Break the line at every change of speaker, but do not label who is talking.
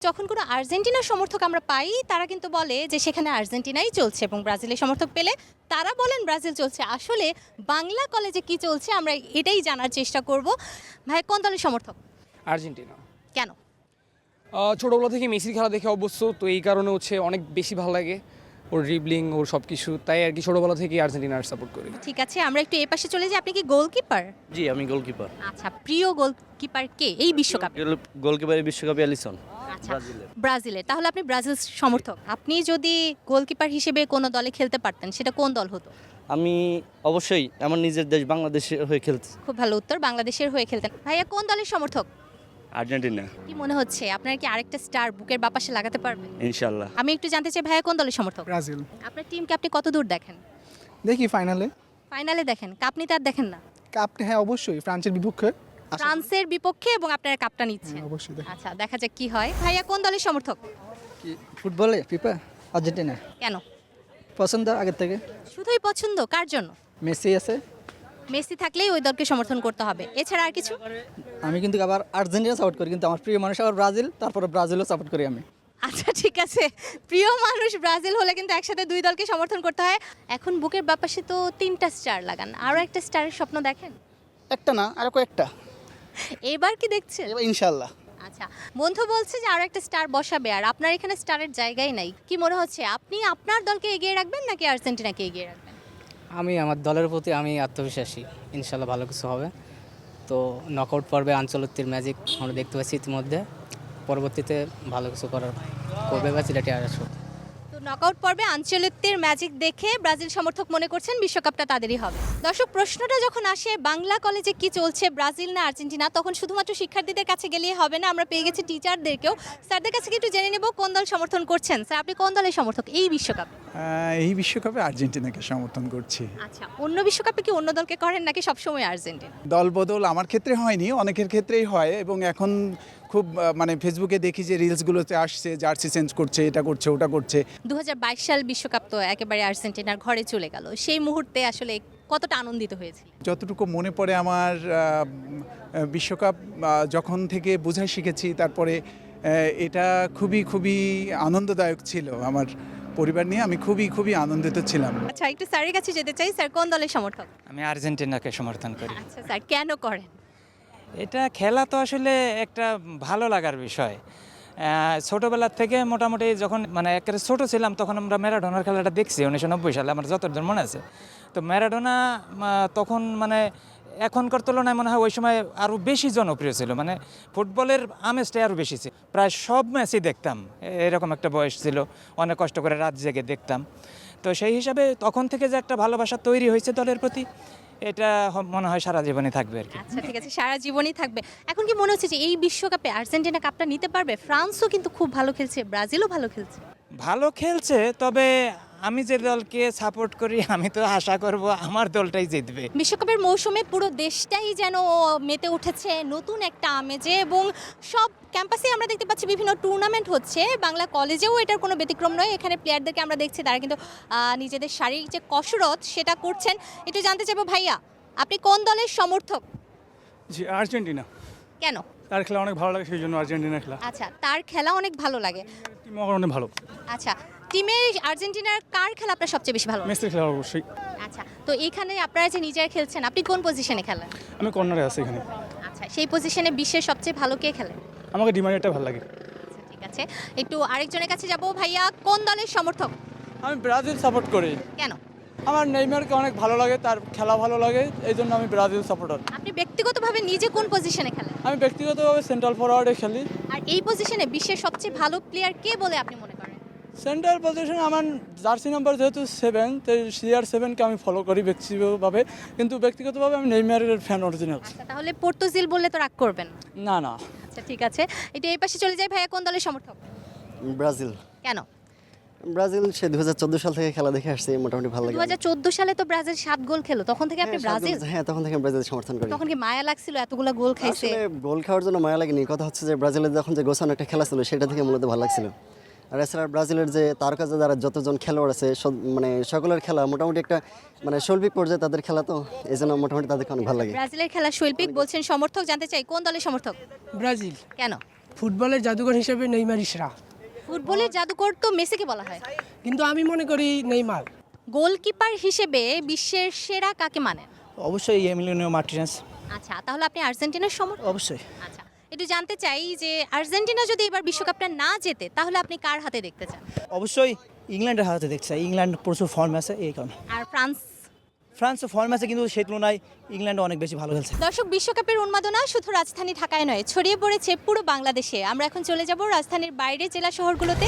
যখন কোনো আর্জেন্টিনার সমর্থক আমরা পাই তারা কিন্তু বলে যে সেখানে আর্জেন্টিনাই চলছে এবং ব্রাজিলের সমর্থক পেলে তারা বলেন ব্রাজিল চলছে। আসলে বাংলা কলেজে কি চলছে আমরা এটাই জানার চেষ্টা করব। ভাই কোন দলের সমর্থক?
আর্জেন্টিনা।
কেন?
ছোটোবেলা থেকে মেসির খেলা দেখে অভ্যস্ত, তো এই কারণে হচ্ছে অনেক বেশি ভালো লাগে ওর ড্রিবলিং, ওর সব কিছু, তাই আর কি ছোটোবেলা থেকেই আর্জেন্টিনার সাপোর্ট করি।
ঠিক আছে, আমরা একটু এই পাশে চলে যাই। আপনি কি গোলকিপার?
জি, আমি গোলকিপার।
আচ্ছা, প্রিয় গোলকিপার কে এই বিশ্বকাপে?
গোলকিপারের বিশ্বকাপে এলিসন,
আচ্ছা,
ব্রাজিলের।
ব্রাজিলের। তাহলে আপনি ব্রাজিল সমর্থক। আপনি যদি গোলকিপার হিসেবে কোনো দলে খেলতে পারতেন সেটা কোন দল হতো?
আমি অবশ্যই আমার নিজের দেশ বাংলাদেশের হয়ে খেলছি।
খুব ভালো উত্তর, বাংলাদেশের হয়ে খেলতেন। ভাইয়া কোন দলের সমর্থক?
আর্জেন্টিনা,
কি মনে হচ্ছে আপনার কি আরেকটা স্টার বুকের বাপাশে লাগাতে পারবেন?
ইনশাল্লাহ।
আমি একটু জানতে চাই ভাইয়া কোন দলের সমর্থক?
ব্রাজিল।
আপনার টিমকে আপনি কত দূর দেখেন?
দেখি ফাইনালে।
ফাইনালে দেখেন, কাপ নিতে আর দেখেন না?
কাপ, হ্যাঁ অবশ্যই ফ্রান্সের বিপক্ষে।
ফ্রান্সের বিপক্ষে এবং আপনারা কাপটা নিচ্ছেন।
হ্যাঁ, অবশ্যই দেখি।
আচ্ছা, দেখা যাক কি হয়। ভাইয়া কোন দলের সমর্থক?
ফুটবলে ফিফা আর্জেন্টিনা
কেন?
পছন্দ আগের থেকে।
শুধুই পছন্দ? কার জন্য?
মেসি আছে।
মেসি থাকলেই ওই দলকে সমর্থন করতে হবে, এছাড়া আর কিছু?
আমি কিন্তু আবার আর্জেন্টিনা সাপোর্ট করি, কিন্তু আমার প্রিয় মানুষ আবার ব্রাজিল, তারপরে ব্রাজিলও সাপোর্ট করি আমি।
আচ্ছা ঠিক আছে, প্রিয় মানুষ ব্রাজিল হলে কিন্তু একসাথে দুই দলকে সমর্থন করতে হয়। এখন বুকের বাপাশে তো 3টা স্টার লাগান, আরও একটা স্টারের স্বপ্ন দেখেন?
একটা না, আরো কয়েকটা।
এবার কি দেখছেন?
এবার ইনশাল্লাহ।
আচ্ছা, বন্ধু বলছে যে আরো একটা স্টার বসাবে, আর আপনার এখানে স্টারের জায়গাই নাই। কি মনে হচ্ছে আপনি আপনার দলকে এগিয়ে রাখবেন নাকি আর্জেন্টিনাকে এগিয়ে রাখবেন?
আমি আমার দলের প্রতি আমি আত্মবিশ্বাসী, ইনশাল্লাহ ভালো কিছু হবে। তো নকআউট পর্বে আঞ্চলিক ম্যাজিক আমরা দেখতে পাচ্ছি ইতিমধ্যে, পরবর্তীতে ভালো কিছু করার করবে বা সিলেটে আসবে।
তো নকআউট পর্বে আঞ্চলিকদের ম্যাজিক দেখে ব্রাজিল সমর্থক মনে করছেন বিশ্বকাপটা তাদেরই হবে। দর্শক, প্রশ্নটা যখন আসে বাংলা কলেজে কি চলছে, ব্রাজিল না আর্জেন্টিনা, তখন শুধুমাত্র শিক্ষার্থীদের কাছে গেলেই হবে না, আমরা পেয়ে গেছি টিচারদেরকেও। স্যারদের কাছে একটু জেনে নেব কোন দল সমর্থন করছেন। স্যার, আপনি কোন দলের সমর্থক এই বিশ্বকাপে?
এই বিশ্বকাপে আর্জেন্টিনাকে সমর্থন করছি।
আচ্ছা, অন্য বিশ্বকাপে কি অন্য দলকে করেন নাকি সবসময় আর্জেন্টিনা?
দল বদল আমার ক্ষেত্রে হয়নি, অনেকের ক্ষেত্রেই হয়, এবং এখন খুব মানে ফেসবুকে দেখি যে রিলসগুলোতে আসছে জার্সি চেঞ্জ করছে, এটা করছে ওটা করছে।
2022 সাল বিশ্বকাপ তো একেবারে আর্জেন্টিনার ঘরে চলে গেল, সেই মুহূর্তে আসলে কতটা আনন্দিত হয়েছিল?
যতটুকু মনে পড়ে আমার বিশ্বকাপ যখন থেকে বোঝা শিখেছি, তারপরে এটা খুবই খুবই আনন্দদায়ক ছিল। আমার পরিবার নিয়ে আমি খুবই আনন্দিত ছিলাম।
আচ্ছা, একটু স্যারের কাছে যেতে চাই। স্যার, কোন দলের সমর্থক?
আমি আর্জেন্টিনাকে সমর্থন করি।
আচ্ছা স্যার, কেন করেন?
এটা খেলা তো আসলে একটা ভালো লাগার বিষয়। ছোটোবেলার থেকে মোটামুটি যখন মানে একেবারে ছোটো ছিলাম তখন আমরা ম্যারাডোনার খেলাটা দেখছি 1990 সালে, আমার যতদূর মনে আছে। তো ম্যারাডোনা তখন মানে এখনকার তুলনায় মনে হয় ওই সময় আরও বেশি জনপ্রিয় ছিল, মানে ফুটবলের আমেজটাই আরও বেশি ছিল। প্রায় সব ম্যাচই দেখতাম, এরকম একটা বয়স ছিল, অনেক কষ্ট করে রাত জেগে দেখতাম। তো সেই হিসাবে তখন থেকে যে একটা ভালোবাসা তৈরি হয়েছে দলের প্রতি, এটা মনে হয় সারা জীবনই থাকবে আর কি।
আচ্ছা ঠিক আছে, সারা জীবনই থাকবে। এখন কি মনে হচ্ছে যে এই বিশ্বকাপে আর্জেন্টিনা কাপটা নিতে পারবে? ফ্রান্সও কিন্তু খুব ভালো খেলছে, ব্রাজিলও ভালো খেলছে।
ভালো খেলছে, তবে আমি যে দলকে সাপোর্ট করি আমি তো আশা করব আমার দলটাই জিতবে।
বিশ্বকাপের মৌসুমে পুরো দেশটাই যেন মেতে উঠেছে নতুন একটা আমেজে, এবং সব ক্যাম্পাসে আমরা দেখতে পাচ্ছি বিভিন্ন টুর্নামেন্ট হচ্ছে। বাংলা কলেজেও এটার কোনো ব্যতিক্রম নয়। এখানে প্লেয়ারদেরকে আমরা দেখছি তারা কিন্তু নিজেদের শারীরিক যে কসরত সেটা করছেন। একটু জানতে চাইবো ভাইয়া, আপনি কোন দলের সমর্থক?
জি, আর্জেন্টিনা।
কেন?
তার খেলা অনেক ভালো লাগে, সেই জন্য আর্জেন্টিনা খেলা।
আচ্ছা, তার খেলা অনেক ভালো লাগে।
টিম অনেক ভালো।
আচ্ছা, টিমে আর্জেন্টিনার কার খেলা আপনার সবচেয়ে বেশি ভালো লাগে?
মেসির খেলা অবশ্যই।
আচ্ছা, তো এইখানে আপনারা যে নিজেরা খেলছেন, আপনি কোন পজিশনে খেলেন?
আমি কর্নারে আছি এখানে।
আচ্ছা, সেই পজিশনে বিশ্বের সবচেয়ে ভালো কে খেলে?
আমাকে ডিমারিয়াটা ভালো লাগে।
আচ্ছা ঠিক আছে, একটু আরেকজনের কাছে যাব। ভাইয়া, কোন দলের সমর্থক?
আমি ব্রাজিল সাপোর্ট করি।
কেন?
আমার নেইমারকে অনেক ভালো লাগে, তার খেলা ভালো লাগে, এই জন্য আমি ব্রাজিল সাপোর্টার।
আপনি ব্যক্তিগতভাবে নিজে কোন পজিশনে খেলেন?
আমি ব্যক্তিগতভাবে সেন্ট্রাল ফরওয়ার্ডে খেলি।
আর এই পজিশনে বিশ্বের সবচেয়ে ভালো প্লেয়ার কে বলে আপনি মনে করেন?
সেন্ট্রাল পজিশনে আমার জার্সি নাম্বার যেহেতু 7, তো CR7কে আমি ফলো করি ব্যক্তিগতভাবে, কিন্তু ব্যক্তিগতভাবে আমি নেইমারের ফ্যান অরিজিনাল।
আচ্ছা, তাহলে পর্তুজিল বললে তো রাগ করবেন
না না।
আচ্ছা ঠিক আছে, এটা এই পাশে চলে যায়। ভাইয়া, কোন দলের সমর্থক?
ব্রাজিল।
কেন?
ব্রাজিল সে 2014 সাল থেকে খেলা দেখে আসছে, মোটামুটি ভালো লাগে।
2014 সালে তো ব্রাজিল 7 গোল খেলো, তখন থেকে আপনি ব্রাজিল?
হ্যাঁ, তখন থেকে ব্রাজিল সমর্থন করি।
তখন কি মায়া লাগছিল এতগুলো গোল খাইছে?
আসলে গোল খাওয়ার জন্য মায়া লাগেনি, কথা হচ্ছে যে ব্রাজিলের যখন যে গোছানো একটা খেলা ছিল সেটা থেকে মূলত ভালো লাগছিল। আর এছাড়া ব্রাজিলের যে তারকা যারা যতজন খেলোয়াড় আছে মানে সকলের খেলা মোটামুটি একটা মানে শৈল্পিক পর্যায়ে তাদের খেলা, তো এই জন্য মোটামুটি তাদেরকে অনেক ভালো লাগে।
ব্রাজিলের খেলা শৈল্পিক বলছেন সমর্থক। জানতে চাই কোন দলের সমর্থক?
ব্রাজিল।
কেন?
ফুটবলের জাদুঘর হিসেবে নেইমার সেরা,
ফুটবলের জাদুকর তো মেসিকে বলা হয়।
কিন্তু আমি মনে করি নেইমার।
গোলকিপার হিসেবে বিশ্বের সেরা কাকে মানেন?
অবশ্যই এমিলিয়ানো মার্টিনেজ।
আচ্ছা, তাহলে আপনি আর্জেন্টিনার সমর্থক?
অবশ্যই।
আচ্ছা, একটু জানতে চাই যে আর্জেন্টিনা যদি এবার বিশ্বকাপটা না জেতে তাহলে আপনি কার হাতে দেখতে চান?
অবশ্যই ইংল্যান্ডের হাতে দেখতে চাই, ইংল্যান্ড প্রচুর ফর্ম আছে এই কারণে।
আর ফ্রান্স?
ফ্রান্সও ফর্ম আছে কিন্তু সেই তুলনায় ইংল্যান্ড অনেক বেশি ভালো খেলছে।
দর্শক, বিশ্বকাপের উন্মাদনা শুধু রাজধানী ঢাকায় নয়, ছড়িয়ে পড়েছে পুরো বাংলাদেশে। আমরা এখন চলে যাব রাজধানীর বাইরে জেলা শহরগুলোতে।